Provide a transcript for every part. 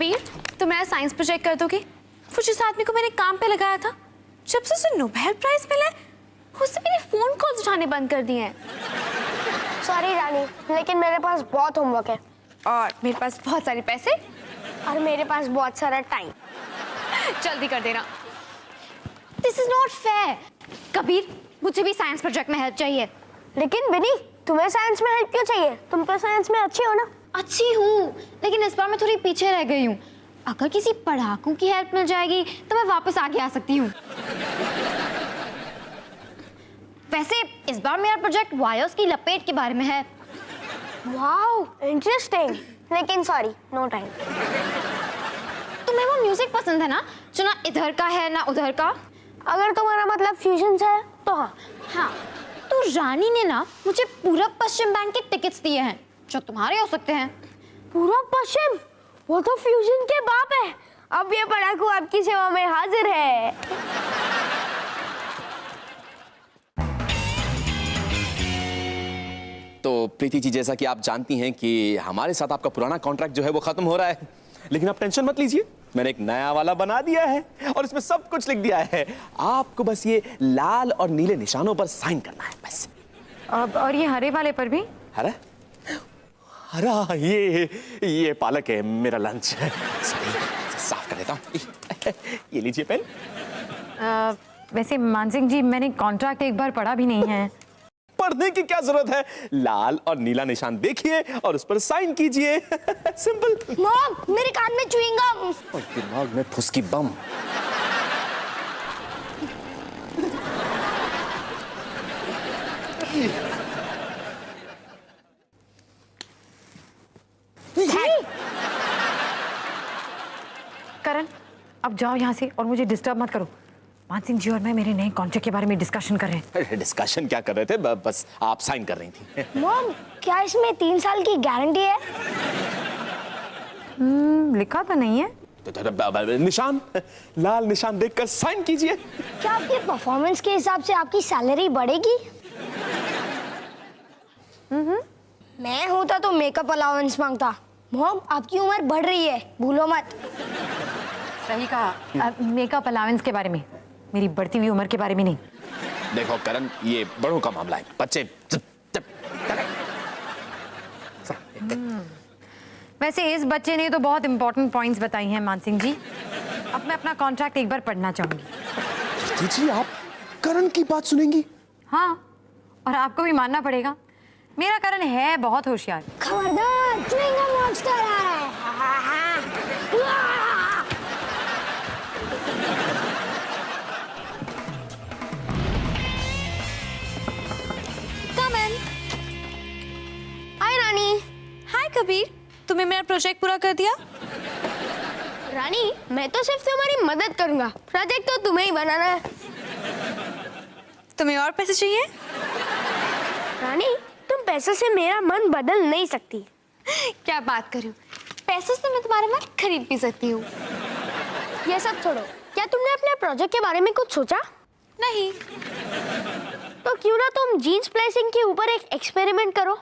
कबीर, तुम मेरा science project कर दोगे? वो जिस आदमी को मैंने काम पे लगाया था, जब से उसे नोबेल प्राइज मिला है, उसने मेरे फोन कॉल्स उठाने बंद कर दिए हैं। सॉरी रानी, लेकिन मेरे पास बहुत होमवर्क है और मेरे पास बहुत सारे पैसे और मेरे पास बहुत सारा टाइम। जल्दी कर देना। This is not fair. Kabir, मुझे भी साइंस प्रोजेक्ट में हेल्प चाहिए। लेकिन बिनी, तुम्हें साइंस में हेल्प क्यों चाहिए? तुम तो साइंस में अच्छी हो ना। अच्छी हूँ, लेकिन इस बार मैं थोड़ी पीछे रह गई हूँ। अगर किसी पढ़ाकू की हेल्प मिल जाएगी तो मैं वापस आगे आ सकती हूँ। वैसे इस बार मेरा प्रोजेक्ट वायर्स की लपेट के बारे में है। Wow, interesting. लेकिन सॉरी, नो टाइम। तुम्हें वो म्यूजिक पसंद है ना, जो ना इधर का है ना उधर का? अगर तुम्हारा मतलब फ्यूजन से है तो हाँ। हाँ, तो रानी ने ना मुझे पूरब पश्चिम बैंक के टिकट्स दिए हैं, जो तुम्हारे हो सकते हैं। पूरब पश्चिम? वो तो फ्यूजन के बाप है। अब ये पढ़ाकू आपकी सेवा में हाजिर है। तो प्रीति जी, जैसा कि आप जानती हैं कि हमारे साथ आपका पुराना कॉन्ट्रैक्ट जो है वो खत्म हो रहा है, लेकिन आप टेंशन मत लीजिए, मैंने एक नया वाला बना दिया है और इसमें सब कुछ लिख दिया है। आपको बस ये लाल और नीले निशानों पर साइन करना है बस। और ये हरे वाले पर भी? हरा? हरा? ये पालक है, मेरा लंच। साफ कर देता हूँ। ये लीजिए पेन। वैसे मानसिंह जी, मैंने कॉन्ट्रैक्ट एक बार पढ़ा भी नहीं है। पढ़ने की क्या जरूरत है, लाल और नीला निशान देखिए और उस पर साइन कीजिए। सिंपल। मॉम, मेरे कान में च्युइंगम। और दिमाग में फुसकी बम। करण, अब जाओ यहाँ से और मुझे डिस्टर्ब मत करो। मानसिंह जी और मैं मेरे नए कॉन्ट्रैक्ट के बारे में डिस्कशन कर रहे हैं। डिस्कशन क्या कर रहे थे, बस आप साइन कर रही थी। मॉम, क्या इसमें 3 साल की गारंटी है? लिखा तो नहीं है। निशान, लाल निशान देखकर साइन कीजिए। क्या आपके परफॉर्मेंस के हिसाब से आपकी सैलरी बढ़ेगी? मैं होता तो मेकअप अलाउंस मांगता। मॉम, आपकी उम्र बढ़ रही है, भूलो मत। सही कहा। मेकअप अलाउंस के बारे में, मेरी बढ़ती हुई उम्र के बारे में नहीं। देखो करण, ये बड़ों का मामला है, बच्चे। वैसे इस बच्चे ने तो बहुत इंपॉर्टेंट पॉइंट्स बताई हैं मानसिंह जी। अब मैं अपना कॉन्ट्रैक्ट एक बार पढ़ना चाहूंगी। जी, आप करण की बात सुनेंगी? हाँ, और आपको भी मानना पड़ेगा, मेरा करण है बहुत होशियार। खबरदार, च्युइंगम मॉन्स्टर आ रहा है। कम इन। हाय रानी। हाय कबीर, तुमने मेरा प्रोजेक्ट पूरा कर दिया? रानी, मैं तो सिर्फ तुम्हारी मदद करूंगा, प्रोजेक्ट तो तुम्हें ही बनाना है। तुम्हें और पैसे चाहिए? रानी, तुम पैसे से मेरा मन बदल नहीं सकती। क्या बात कर रही हो, पैसों से मैं तुम्हारा मन खरीद भी सकती हूँ। ये सब छोड़ो, क्या तुमने अपने प्रोजेक्ट के बारे में कुछ सोचा? नहीं। तो क्यों ना तुम जीन्स प्लेसिंग के ऊपर एक एक्सपेरिमेंट करो।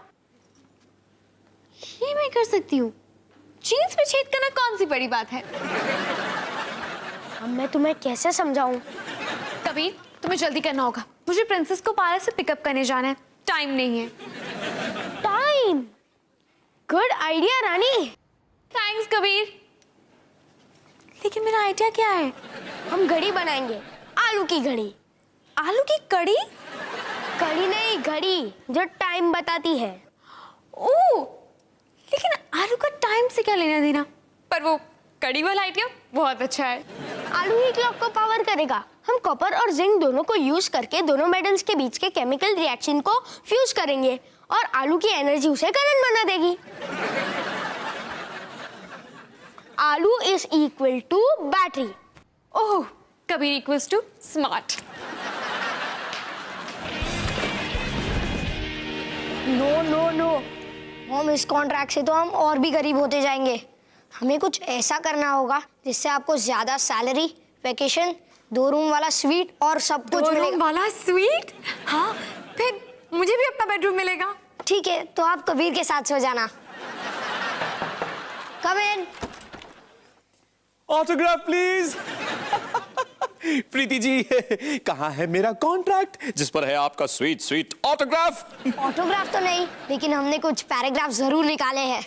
ये मैं कर सकती हूँ। जीन्स में छेद करना कौन सी बड़ी बात है? अब मैं तुम्हें कैसे समझाऊं? कबीर, तुम्हें जल्दी करना होगा, मुझे प्रिंसेस को पार्लर से पिकअप करने जाना है, टाइम नहीं है। टाइम? गुड आइडिया रानी। थैंक्स कबीर। लेकिन मेरा आइडिया क्या है? हम घड़ी बनाएंगे, आलू की घड़ी। आलू की कड़ी? कड़ी नहीं, घड़ी जो टाइम बताती है। ओह, लेकिन आलू का टाइम से क्या लेना देना? पर वो कड़ी वाला आइडिया बहुत अच्छा है। आलू ही क्लॉक को पावर करेगा। हम कॉपर और जिंक दोनों को यूज करके दोनों मेटल्स के बीच के केमिकल रिएक्शन को फ्यूज करेंगे और आलू की एनर्जी उसे करंट बना देगी। आलू is equal to battery. Oh, Kabir equals to smart. No no no, हम इस कॉन्ट्रैक्ट से तो हम और भी गरीब होते जाएंगे। हमें कुछ ऐसा करना होगा जिससे आपको ज्यादा सैलरी, वेकेशन, 2 रूम वाला स्वीट और सब कुछ मिलेगा। 2 रूम वाला स्वीट? हाँ, फिर मुझे भी अपना बेडरूम मिलेगा। ठीक है, तो आप कबीर के साथ सो जाना। कम इन। Autograph please. प्रीति जी, कहाँ है मेरा कॉन्ट्रैक्ट जिस पर है आपका स्वीट स्वीट ऑटोग्राफ? ऑटोग्राफ तो नहीं, लेकिन हमने कुछ पैराग्राफ जरूर निकाले हैं।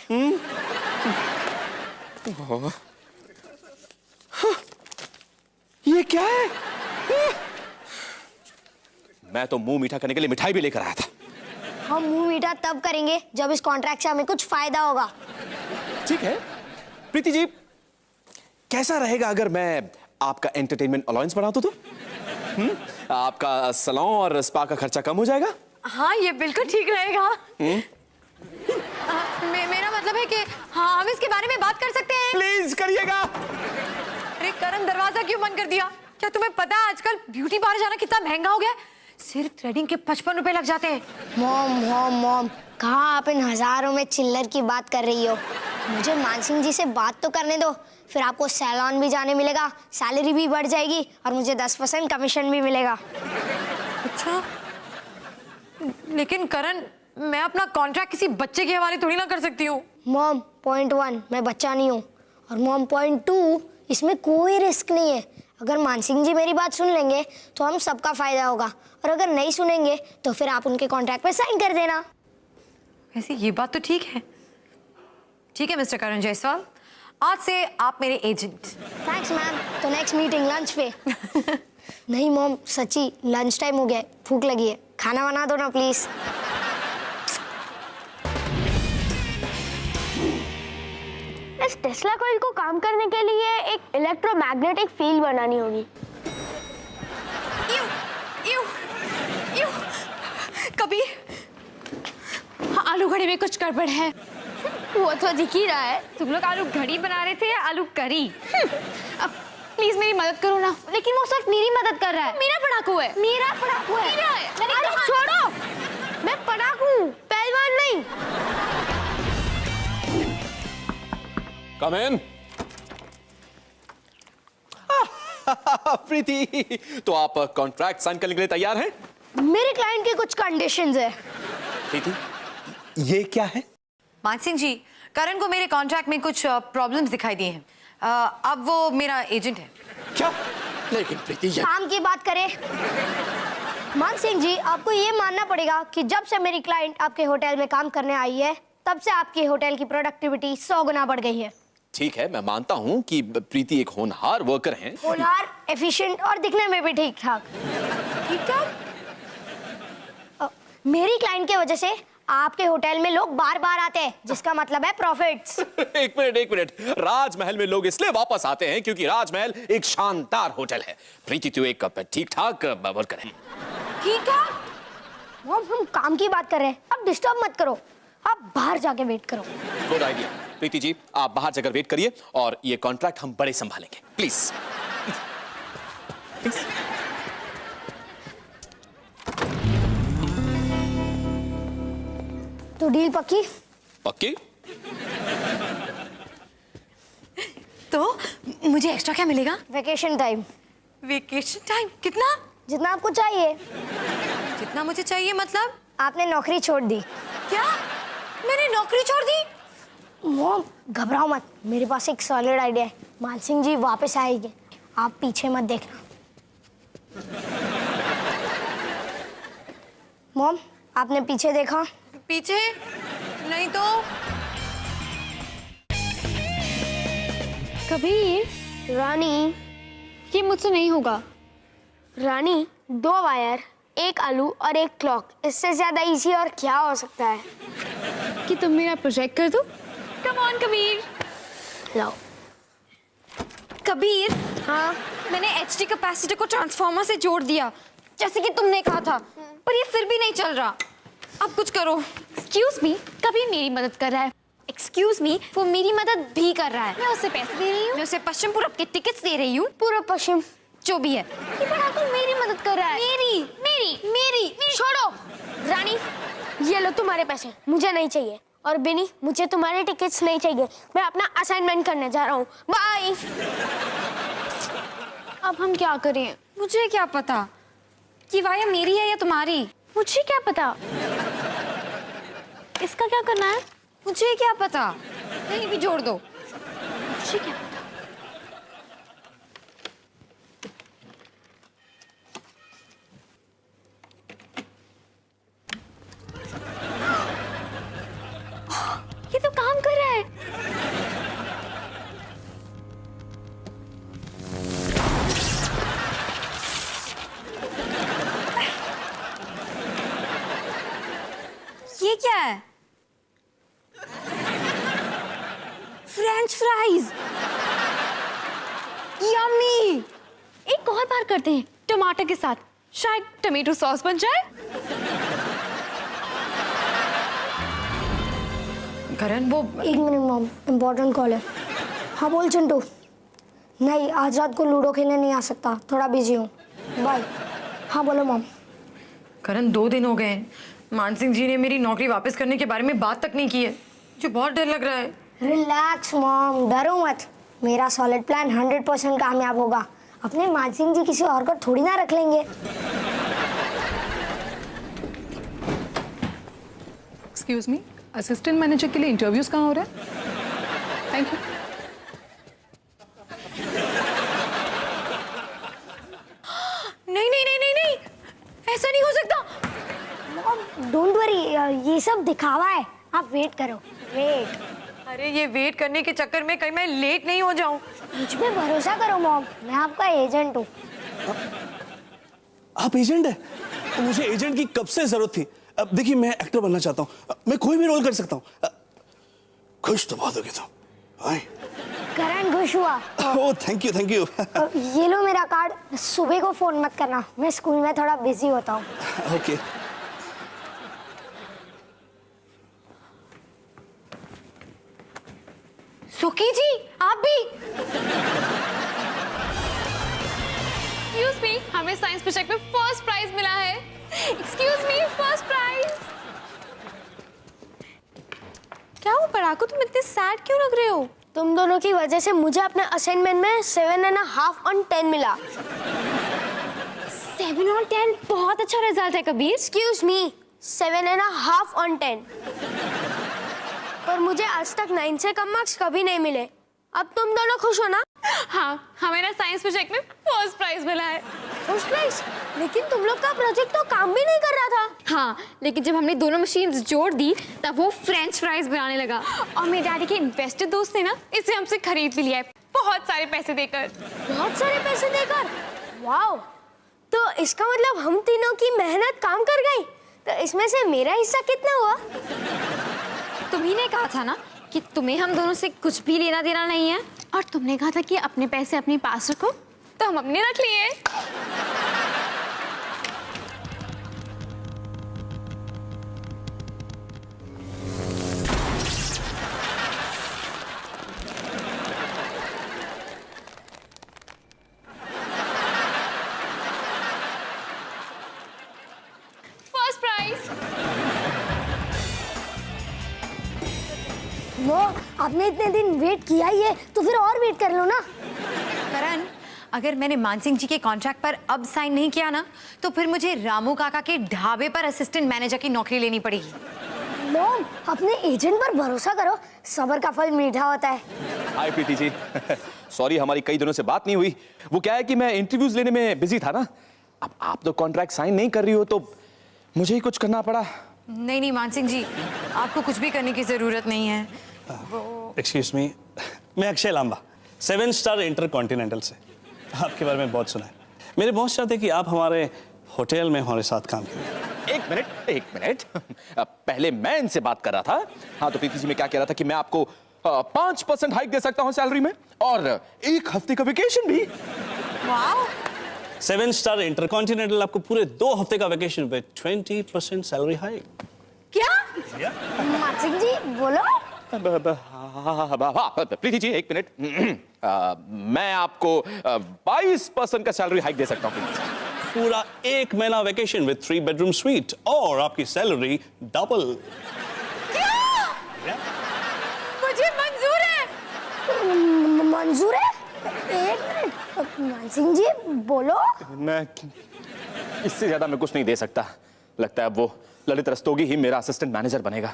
ये क्या है? मैं तो मुंह मीठा करने के लिए मिठाई भी लेकर आया था। हम मुंह मीठा तब करेंगे जब इस कॉन्ट्रैक्ट से हमें कुछ फायदा होगा। ठीक है प्रीति जी, कैसा रहेगा अगर मैं आपका एंटरटेनमेंट अलाउंस बढ़ा दूं तो? आपका सैलून और स्पा का खर्चा कम हो जाएगा। हाँ, ये बिल्कुल ठीक रहेगा। मेरा मतलब है कि हाँ, हम इसके बारे में बात कर सकते हैं। प्लीज करिएगा। अरे करण, दरवाजा क्यों बंद कर दिया? क्या तुम्हें पता है आजकल ब्यूटी पार्लर जाना कितना महंगा हो गया है? सिर्फ थ्रेडिंग के 55 रुपए लग जाते हैं। मॉम मॉम मॉम, कहाँ आप इन हजारों में चिल्लर की बात कर रही हो? मुझे मानसिंह जी से बात तो करने दो, फिर आपको सैलून भी जाने मिलेगा, सैलरी भी बढ़ जाएगी और मुझे 10% कमीशन भी मिलेगा। अच्छा, लेकिन करण, मैं अपना कॉन्ट्रैक्ट किसी बच्चे के हवाले थोड़ी ना कर सकती हूँ। मॉम, पॉइंट 1 मैं बच्चा नहीं हूँ, और मॉम पॉइंट 2 इसमें कोई रिस्क नहीं है। अगर मानसिंह जी मेरी बात सुन लेंगे तो हम सबका फायदा होगा, और अगर नहीं सुनेंगे तो फिर आप उनके कॉन्ट्रैक्ट पे साइन कर देना। वैसे ये बात तो ठीक है। ठीक है मिस्टर करण जायसवाल, आज से आप मेरे एजेंट। Thanks ma'am. तो नेक्स्ट मीटिंग लंच पे। नहीं मॉम, सच्ची लंच टाइम हो गया है, भूख लगी है, खाना बना दो ना प्लीज। इस टेस्ला कॉइल को काम करने के लिए एक इलेक्ट्रोमैग्नेटिक फील्ड बनानी होगी। कबीर, हाँ, आलू घड़ी में कुछ गड़बड़ है। वो तो दिख ही रहा है। तुम लोग आलू घड़ी बना रहे थे या आलू करी? अब प्लीज मेरी मदद करो ना। लेकिन वो सिर्फ मेरी मदद कर रहा है। मेरा पढ़ाकू है। मेरा पढ़ाकू है। मेरा है। मैंने अरे कहा- छोड़ो, मैं पढ़ाकू हूँ, पहलवान नहीं। कम इन। प्रीति, तो आप कॉन्ट्रैक्ट साइन करने के लिए तैयार हैं? मेरे क्लाइंट के कुछ कंडीशंस है। प्रीति, ये क्या है? मानसिंह जी, करण को मेरे कॉन्ट्रैक्ट में कुछ प्रॉब्लम्स दिखाई दिए हैं। अब वो मेरा एजेंट है। क्या? लेकिन प्रीति, ये काम की बात करें, मान सिंह जी, आपको ये मानना पड़ेगा कि जब से मेरी क्लाइंट आपके होटल में काम करने आई है, तब से आपके होटल की प्रोडक्टिविटी 100 गुना बढ़ गई है। ठीक है, मैं मानता हूं कि प्रीति एक होनहार वर्कर हैं। होनहार, एफिशिएंट और दिखने में भी ठीक ठाक। ठीक ठाक? मेरी क्लाइंट की वजह से आपके होटल में लोग बार बार आते हैं, जिसका मतलब है प्रॉफिट्स। एक मिनट। राजमहल में लोग इसलिए वापस आते हैं क्योंकि राजमहल एक शानदार होटल है। प्रीति तो एक ठीक ठाक वर्कर है। ठीक ठाक? हम काम की बात कर रहे हैं, अब डिस्टर्ब मत करो, आप बाहर जाके वेट करो। Good idea. प्रीति जी, आप बाहर जाकर वेट करिए और ये कॉन्ट्रैक्ट हम बड़े संभालेंगे। प्लीज। तो डील पक्की? पक्की? तो मुझे एक्स्ट्रा क्या मिलेगा? Vacation time. Vacation time? कितना? जितना आपको चाहिए। जितना मुझे चाहिए मतलब? आपने नौकरी छोड़ दी। क्या? मैंने नौकरी छोड़ दी? मॉम, घबराओ मत, मेरे पास एक सॉलिड आइडिया है। मानसिंह जी वापस आएंगे, आप पीछे मत देखना। मॉम, आपने पीछे देखा? पीछे? नहीं तो। कबीर, रानी, ये मुझसे नहीं होगा। रानी, 2 वायर, 1 आलू और 1 क्लॉक, इससे ज्यादा इजी और क्या हो सकता है? कि तुम मेरा प्रोजेक्ट कर दो। Come on Kabir. लाओ। कबीर, हाँ, मैंने एचडी कैपेसिटर को ट्रांसफार्मर से जोड़ दिया, जैसे कि तुमने कहा था, पर ये फिर भी नहीं चल रहा। अब कुछ करो। एक्सक्यूज मी, कबीर मेरी मदद कर रहा है। एक्सक्यूज मी, वो मेरी मदद भी कर रहा है। मैं उसे पैसे दे रही हूँ, मैं उसे पश्चिम पूरब के टिकट्स दे रही हूँ। पूरब पश्चिम जो भी है। ये बड़ा तो मेरी मदद कर रहा है। मेरी। छोड़ो। रानी, ये लो तुम्हारे पैसे, मुझे नहीं चाहिए। और बेनी, मुझे तुम्हारे टिकट्स नहीं चाहिए, मैं अपना असाइनमेंट करने जा रहा हूँ। बाय। अब हम क्या करें? मुझे क्या पता कि वाया मेरी है या तुम्हारी? मुझे क्या पता? इसका क्या करना है? मुझे क्या पता? कहीं भी जोड़ दो। मुझे क्या पता? ये क्या है? French fries. यम्मी। एक और बार करते हैं टमाटर के साथ, शायद टमेटो सॉस बन जाए। करण वो एक मिनट मॉम, इम्पोर्टेंट कॉल है। हाँ बोल चिंटू। नहीं, आज रात को लूडो खेलने नहीं आ सकता, थोड़ा बिजी हूँ, बाय। हाँ बोलो मॉम। करण 2 दिन हो गए हैं, मान सिंह जी ने मेरी नौकरी वापस करने के बारे में बात तक नहीं की है। मुझे बहुत डर लग रहा है। रिलैक्स मॉम, डरो मत। मेरा सॉलिड प्लान 100% कामयाब होगा। अपने मान सिंह जी किसी और को थोड़ी ना रख लेंगे। एक्सक्यूज मी, असिस्टेंट मैनेजर के लिए इंटरव्यूज कहाँ हो रहा है? Thank you. नहीं नहीं नहीं नहीं नहीं, ऐसा नहीं हो सकता। मॉम डोंट वरी, ये सब दिखावा है, आप वेट करो, वेट। अरे ये वेट करने के चक्कर में कहीं मैं लेट नहीं हो जाऊं। मुझ पे भरोसा करो मॉम, मैं आपका एजेंट हूँ। आप एजेंट है? तो मुझे एजेंट की कब से जरूरत थी। अब देखिए, मैं एक्टर बनना चाहता हूँ, मैं कोई भी रोल कर सकता हूँ। खुश तो बहुत हो गया था। हाय करण खुश हुआ। Oh thank you thank you. ये लो मेरा कार्ड, सुबह को फोन मत करना, मैं स्कूल में थोड़ा बिजी होता हूँ। ओके। सुखी जी, आप भी? एक्सक्यूज मी, हमें साइंस प्रोजेक्ट में फर्स्ट प्राइज मिला है। Excuse me, first prize. क्या हुआ पराकू, तुम इतने सैड क्यों लग रहे हो? तुम दोनों की वजह से मुझे अपने असाइनमेंट में 7.5 on 10 मिला। 7 on 10 बहुत अच्छा रिजल्ट है कबीर। Excuse me, 7.5 on 10। पर मुझे आज तक 9 से कम मार्क्स कभी नहीं मिले। अब तुम दोनों खुश हो ना? हाँ, हमें ना साइंस प्रोजेक्ट में फर्स्ट प्राइज मिला है। First prize? लेकिन तुम लोग का प्रोजेक्ट तो काम भी नहीं कर रहा था। हाँ, लेकिन जब हमने दोनों मशीन्स जोड़ दी तब वो फ्रेंच फ्राइज बनाने लगा। और मेरे डैडी के इन्वेस्टर दोस्त ने ना इसे हमसे खरीद भी लिया है, बहुत सारे पैसे देकर। बहुत सारे पैसे देकर? वाओ! तो इसका मतलब हम तीनों की मेहनत काम कर गई। तो इसमें से मेरा हिस्सा कितना हुआ? तुम्ही ने कहा था ना कि तुम्हें हम दोनों से कुछ भी लेना देना नहीं है, और तुमने कहा था कि अपने पैसे अपने पास रखो, तो हम अपने रख लिए। First prize. वो आपने इतने दिन वेट किया ही है, तो फिर और वेट कर लो ना। करण, अगर मैंने मान सिंह जी के कॉन्ट्रैक्ट पर अब साइन नहीं किया ना, तो फिर मुझे रामू काका के ढाबे पर असिस्टेंट मैनेजर की नौकरी लेनी पड़ेगी। मॉम, अपने एजेंट पर भरोसा करो, सब्र का फल मीठा होता है। हाय प्रीति जी। सॉरी, हमारी कई दिनों से बात नहीं हुई। वो क्या है कि मैं इंटरव्यूज लेने में बिजी था ना। अब आप तो कॉन्ट्रैक्ट साइन नहीं कर रही हो, तो मुझे ही कुछ करना पड़ा। नहीं नहीं मान सिंह जी, आपको कुछ भी करने की जरूरत नहीं है। एक्सक्यूज मी, मैं अक्षय लांबा, 7 स्टार इंटरकॉन्टिनेंटल से। आपके बारे में बहुत सुना है। मेरे बॉस चाहते कि आप हमारे होटल में हमारे साथ काम करें। एक मिनट। पहले मैं इनसे बात कर रहा था। हाँ, तो प्रीति जी, मैं क्या कह रहा था कि मैं आपको 5% हाइक दे सकता हूँ सैलरी में, और 1 हफ्ते का वेकेशन भी। वाओ! 7 स्टार इंटरकॉन्टिनेंटल आपको पूरे 2 हफ्ते का वेकेशन पे 20% सैलरी हाइक। क्या? मान सिंह जी बोलो। प्रीति जी, एक मिनट। मैं आपको 22% का सैलरी हाइक दे सकता हूँ। पूरा 1 महीना वेकेशन विद 3 बेडरूम स्वीट, और आपकी सैलरी डबल। मुझे मंजूर है। मंजूर है? एक मिनट, मान सिंह जी बोलो। मैं इससे ज्यादा मैं कुछ नहीं दे सकता। लगता है वो ललित रस्तोगी ही मेरा असिस्टेंट मैनेजर बनेगा।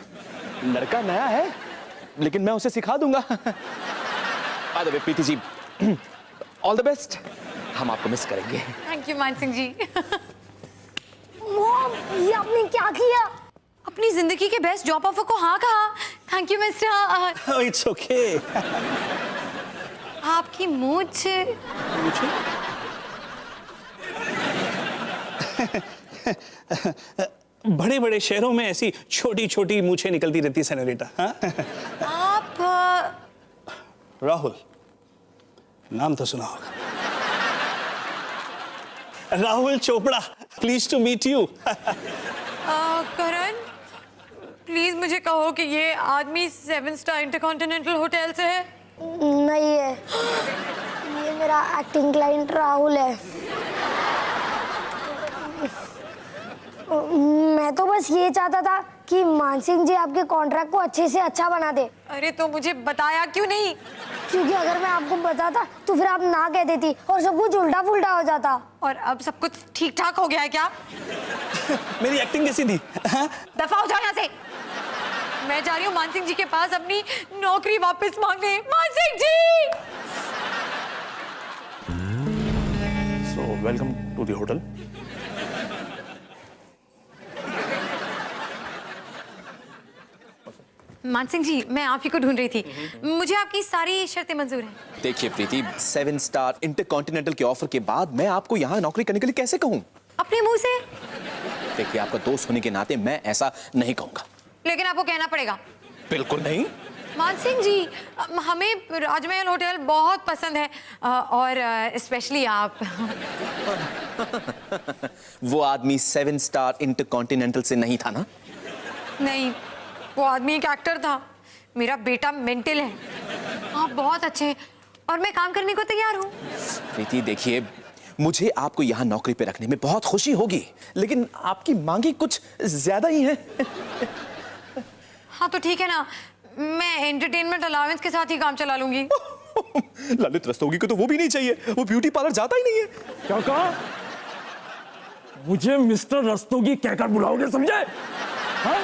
लड़का नया है, लेकिन मैं उसे सिखा दूंगा। By the way Preeti ji, all the best. हम आपको मिस करेंगे। थैंक यू मान सिंह जी। मॉम, ये आपने क्या किया? अपनी जिंदगी के बेस्ट जॉब ऑफर को हाँ कहा। Thank you mister. It's okay. आपकी मूंछ बड़े बड़े शहरों में ऐसी छोटी छोटी मूछें निकलती रहती सेनोरिटा। हाँ? आप राहुल, नाम तो सुना होगा। Rahul Chopra, please to meet you. Karan, please मुझे कहो कि ये आदमी 7 स्टार इंटरकॉन्टिनेंटल होटल से है। नहीं है, ये मेरा एक्टिंग क्लाइंट राहुल है। मैं तो बस ये चाहता था कि मानसिंह जी आपके कॉन्ट्रैक्ट को अच्छे से अच्छा बना दे। अरे तो मुझे बताया क्यों नहीं? क्योंकि अगर मैं आपको बताता तो फिर आप ना कह देती और सब कुछ उल्टा पुल्टा हो जाता। और अब सब कुछ ठीक ठाक हो गया है क्या? मेरी एक्टिंग कैसी थी? हाँ? दफा हो जाओ यहाँ से। मैं जा रही हूँ मानसिंह जी के पास अपनी नौकरी वापस मांगने। मानसिंह जी! So welcome to the hotel. Mansingh जी, मैं आप ही को ढूंढ रही थी। मुझे आपकी सारी शर्तें मंजूर हैं। देखिए प्रीति, 7 स्टार इंटरकॉन्टिनेंटल के ऑफर के बाद मैं आपको यहाँ नौकरी करने के लिए कैसे कहूँ? अपने मुंह से? देखिए, आपका दोस्त होने के नाते मैं ऐसा नहीं कहूँगा। लेकिन आपको कहना पड़ेगा। बिल्कुल नहीं। मानसिंह जी, हमें राजमहल होटल बहुत पसंद है और स्पेशली आप। वो आदमी 7 स्टार इंटरकॉन्टिनेंटल से नहीं था ना? नहीं, वो आदमी एक एक्टर था। मेरा बेटा मेंटल है। आप बहुत अच्छे हैं और मैं काम करने को तैयार हूँ। प्रीति देखिए, मुझे आपको यहाँ नौकरी पे रखने में बहुत खुशी होगी, लेकिन आपकी मांगे कुछ ज्यादा ही हैं। हाँ तो ठीक है ना, मैं एंटरटेनमेंट अलाउंस के साथ ही काम चला लूंगी। ललित रस्तोगी को तो वो भी नहीं चाहिए, वो ब्यूटी पार्लर जाता ही नहीं है। क्या कहा? मुझे मिस्टर रस्तोगी कहकर बुलाओगे, समझे? हाँ?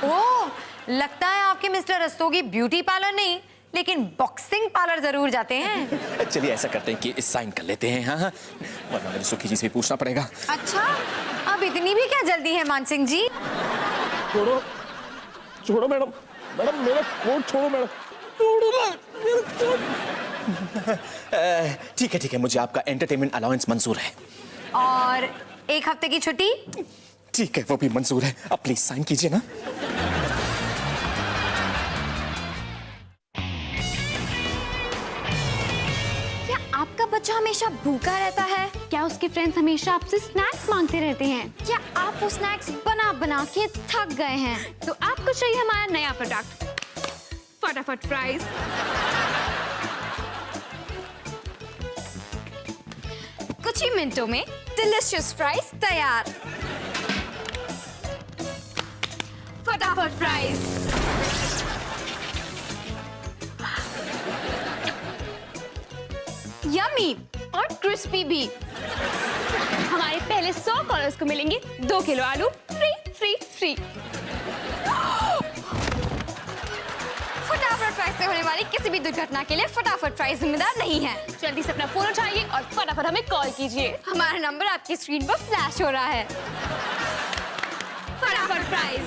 ओह, लगता है आपके मिस्टर रस्तोगी ब्यूटी पार्लर नहीं लेकिन बॉक्सिंग पार्लर जरूर जाते हैं। चलिए ऐसा करते हैं कि इस साइन कर लेते हैं। हाँ, वरना मेरे सुखी जी से पूछना पड़ेगा। अच्छा, अब इतनी भी क्या जल्दी है मानसिंह जी? छोड़ो छोड़ो मैडम, मैडम मेरा कोट छोड़ो मैडम, छोड़ो ना मेरा कोट। ठीक है, मुझे आपका एंटरटेनमेंट अलाउंस मंजूर है। और 1 हफ्ते की छुट्टी? ठीक है, वो भी मंजूर है। अब प्लीज साइन कीजिए ना। क्या आपका बच्चा हमेशा भूखा रहता है? क्या उसके फ्रेंड्स हमेशा आपसे स्नैक्स मांगते रहते हैं? क्या आप वो स्नैक्स बना बना के थक गए हैं? तो आपको चाहिए हमारा नया प्रोडक्ट, फटाफट फ्राइज। कुछ ही मिनटों में डिलीशियस फ्राइज तैयार। फटाफट फ्राइज। यम्मी और क्रिस्पी भी। हमारे पहले 100 कॉलर्स को मिलेंगे 2 किलो आलू फ्री फ्री फ्री। फटाफट फ्राइज से होने वाली किसी भी दुर्घटना के लिए फटाफट फ्राइज जिम्मेदार नहीं है। जल्दी से अपना फोन उठाइए और फटाफट हमें कॉल कीजिए। हमारा नंबर आपकी स्क्रीन पर फ्लैश हो रहा है। फटाफट फ्राइज।